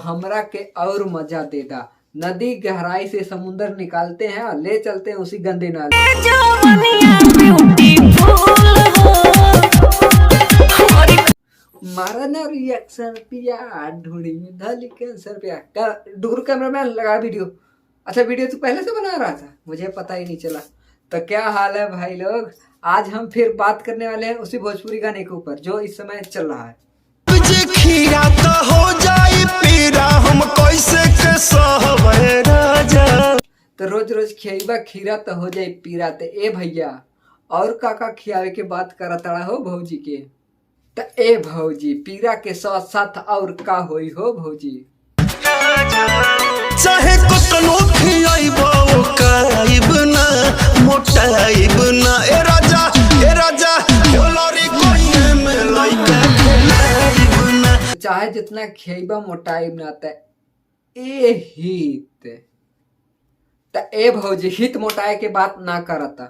हमरा के और मजा देता। नदी गहराई से समुंदर निकालते हैं और ले चलते हैं उसी गंदे नाले। मारा ना रिएक्शन पिया ढूंढी में धली कैंसर पिया का डुगरू कैमरामैन लगा वीडियो। अच्छा वीडियो तो पहले से बना रहा था, मुझे पता ही नहीं चला। तो क्या हाल है भाई लोग, आज हम फिर बात करने वाले हैं उसी भोजपुरी गाने के ऊपर जो इस समय चल रहा है। खीरा तो हो जाए पीरा हम कैसे के सहबे राजा। तो रोज रोज खियाइबा खीरा तो हो जाए पीरा। ते ए भैया और काका खियावे के बात करतड़ा हो भौजी के। तो ए भौजी पीरा के साथ साथ और का होई हो भौजी। चाहे कतनो खियाइबो काइब ना मोटाइब ना ए राजा होलरी कोई में लइका खेलाइब ना। चाहे जितना खियाइबा मोटाइब ना त ए हित। त ए भौजी हित मोटाए के बात ना करता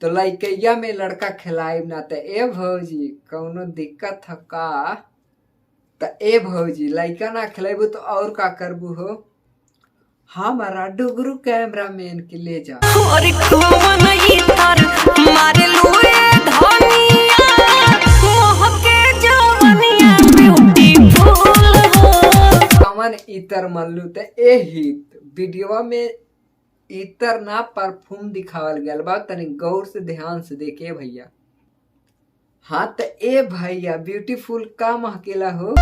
तो लइकैया में लड़का खिलाइब ना। त ए भौजी कौनो दिक्कत है का। त ए भौजी लइका ना खिलाइबू तो और का करबू हो। हमारा डुगरू कैमरामैन के ले जा। कमन इतर मल्लू त ए हित वीडियो में इतर ना परफ्यूम दिखावल गया बा, तनी गौर से ध्यान से देखे भैया। हाँ तो ए भैया ब्यूटीफुल का महकेला हो।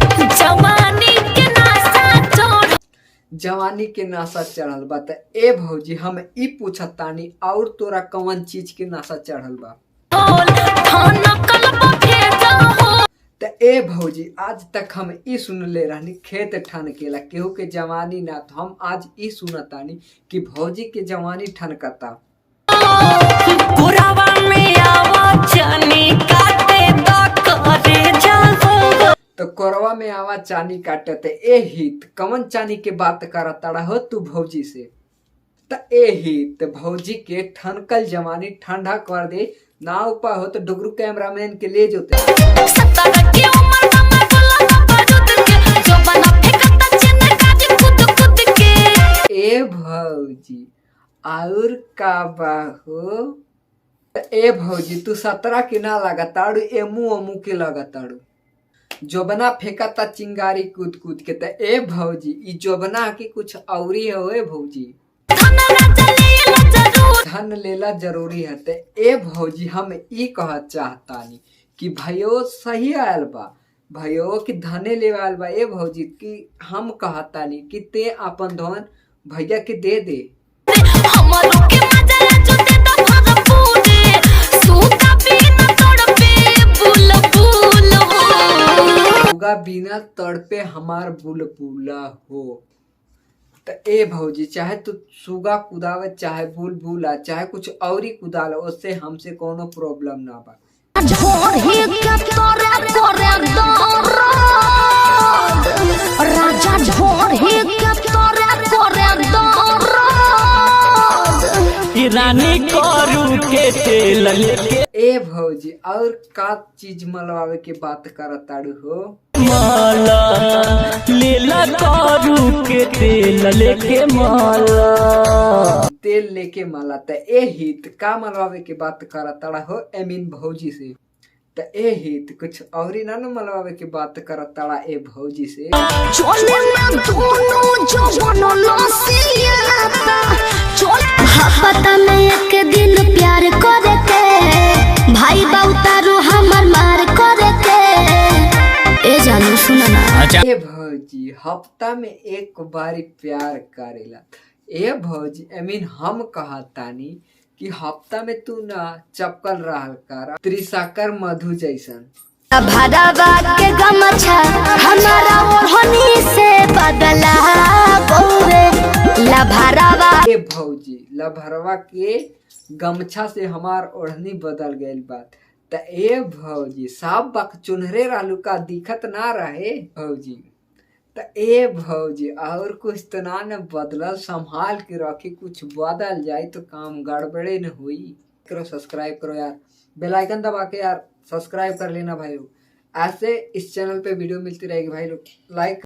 जवानी के नासा चढ़ल बा। त ए भौजी हम ई पूछत तानी और तोरा कौन चीज के नासा चढ़ल बा। त ए भौजी आज तक हम ई सुनले रहनी खेत ठनकेला केहू के जवानी ना। तो हम आज ई सुनतानी कि भौजी के जवानी ठनकता। तो कोरवा में आवा चानी काटते ए हित कवन चानी के बात करता हो तू भौजी से। त ए हित भौजी के ठनकल जवानी ठंडा कर दे ना उपा हो तो डुगरू कैमरामैन के ले जोते। ए भौजी और का बाहो। ए भौजी तू 17 के ना लगाताड़ू एमू के लगाताड़ू। जोबना फेंकता चिंगारी कूद कूद के। त ए भौजी ई जोबना की कुछ औरी है ओए भौजी। धन लेला जरूरी है। ते ए भौजी हम ई कहत चाहतानी कि भयो सही आयल बा, भयो कि धने ले आयल बा। ए भौजी की हम कहतानी कि ते अपन धन भैया के दे दे। बिना तड़पे हमार बुलबुला हो। तो ए भौजी चाहे तू सुगा कुदावे चाहे बुलबुला चाहे कुछ और ही कुदा लो, उससे हमसे कोनो प्रॉब्लम ना बा। रानी करू के तेल लेके। ए भौजी और का चीज मलवावे के बात करताड़ू हो। माला लीला करू के तेल लेके माला। तेल लेके माला। त ए हित का मलवावे के बात करताड़ा हो आई मीन भौजी से। त ए हित कुछ और ही ना मलवावे के बात करताड़ा ए भौजी से। पता नहीं एक दिन प्यार करे के भाई बाउतारू हमर मार करे के। ए जानू सुना ना। ए भौजी हफ्ता में एक बारी प्यार करेला। ए भौजी आई मीन हम कहतानी कि हफ्ता में तू ना चपकल रहल कर त्रिसाकर मधु जैसन। भरवा के गमछा हमारा ओढ़नी से बदला गौरे लभरवा। ए भौजी लभरवा के गमछा से हमार ओढ़नी बदल गइल बात। त ए भौजी साफ बक चुनहरे रहलू का दिखत ना रहे भौजी। त ए भौजी और कुछ तो ना न बदलल, संभाल के रखी, कुछ बदल जाए तो काम गड़बड़े न हुई। करो सब्सक्राइब करो यार, बेल आइकन दबा के यार सब्सक्राइब कर लेना भाई लोग। ऐसे इस चैनल पे वीडियो मिलती रहेगी भाई लोग। लाइक